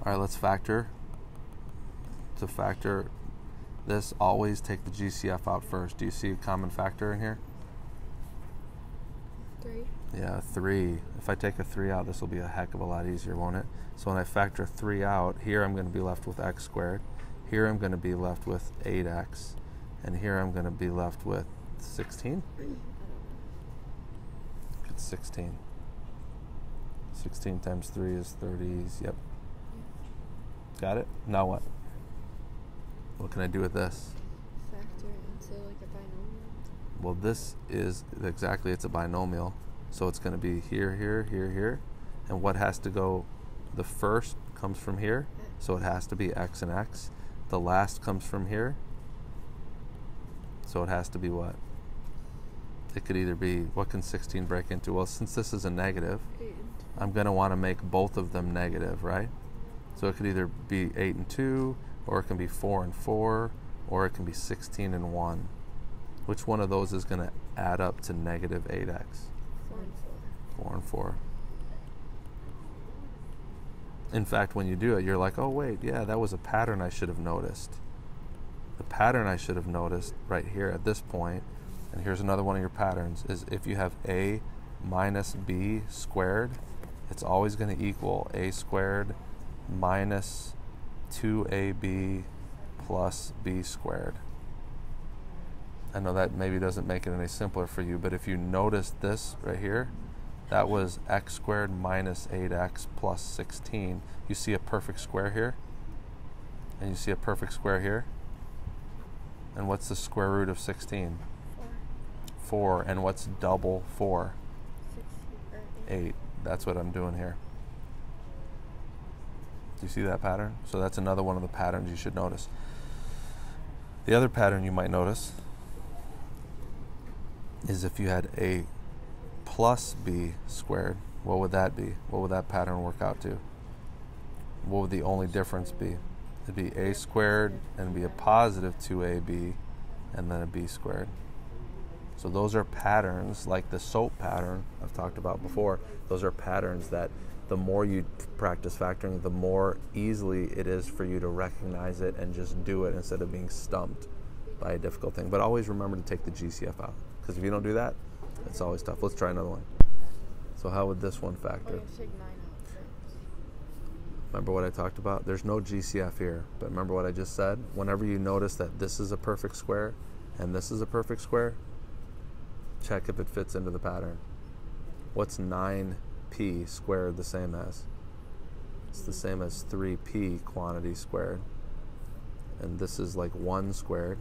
All right, let's factor. To factor this, always take the GCF out first. Do you see a common factor in here? 3. Yeah, 3. If I take a 3 out, this will be a heck of a lot easier, won't it? So when I factor 3 out, here I'm going to be left with x squared. Here I'm going to be left with 8x. And here I'm going to be left with 16? It's 16. 16 times 3 is 30. Yep. Got it? Now what? What can I do with this? Factor into like a binomial. Well, this is exactly, it's a binomial. So it's going to be here, here, here, here. And what has to go? The first comes from here. So it has to be x and x. The last comes from here. So it has to be what? It could either be, what can 16 break into? Well, since this is a negative, 8 and 2. I'm going to want to make both of them negative, right? So it could either be 8 and 2, or it can be 4 and 4, or it can be 16 and 1. Which one of those is going to add up to negative 8x? 4 and 4. 4 and 4. In fact, when you do it, you're like, oh wait, yeah, that was a pattern I should have noticed. The pattern I should have noticed right here at this point, and here's another one of your patterns, is if you have a minus b squared, it's always going to equal a squared minus 2ab plus b squared. I know that maybe doesn't make it any simpler for you, but if you notice this right here, that was x squared minus 8x plus 16. You see a perfect square here? And you see a perfect square here? And what's the square root of 16? 4. And what's double 4? 8. That's what I'm doing here. Do you see that pattern? So that's another one of the patterns you should notice. The other pattern you might notice is if you had a plus b squared, what would that be? What would that pattern work out to? What would the only difference be? It'd be a squared and be a positive 2ab and then a b squared. So those are patterns like the SOAP pattern I've talked about before. Those are patterns that the more you practice factoring, the more easily it is for you to recognize it and just do it instead of being stumped by a difficult thing. But always remember to take the GCF out, because if you don't do that, it's always tough. Let's try another one. So how would this one factor? Take 9 out first. Remember what I talked about? There's no GCF here, but remember what I just said? Whenever you notice that this is a perfect square and this is a perfect square, check if it fits into the pattern. What's 9p squared the same as? It's the same as 3p quantity squared. And this is like 1 squared.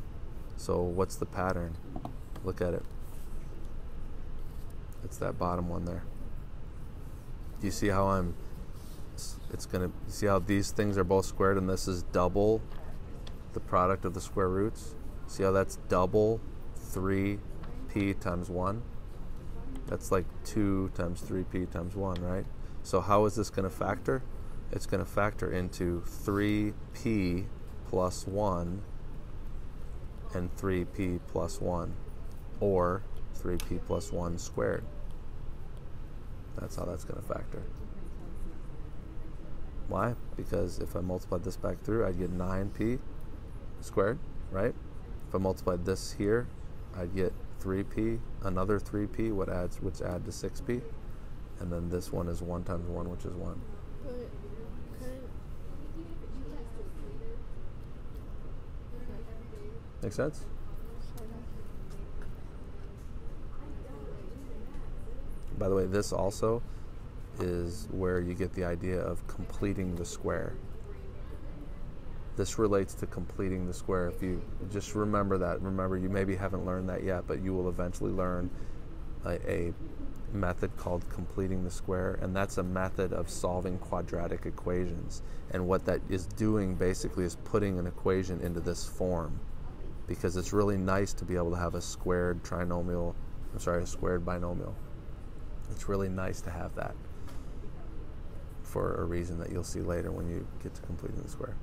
So what's the pattern? Look at it. It's that bottom one there. Do you see how see how these things are both squared and this is double the product of the square roots? See how that's double 3p times 1? That's like 2 times 3p times 1, right? So how is this going to factor? It's going to factor into 3p plus 1 and 3p plus 1, or 3p plus 1 squared. That's how that's going to factor. Why? Because if I multiplied this back through, I'd get 9p squared, right? If I multiplied this here, I'd get 3p, another 3p, which add to 6p, and then this one is 1 times 1, which is 1. But Make sense? By the way, this also is where you get the idea of completing the square. This relates to completing the square. If you just remember that, remember you maybe haven't learned that yet, but you will eventually learn a method called completing the square, and that's a method of solving quadratic equations. And what that is doing basically is putting an equation into this form, because it's really nice to be able to have a squared binomial. It's really nice to have that for a reason that you'll see later when you get to completing the square.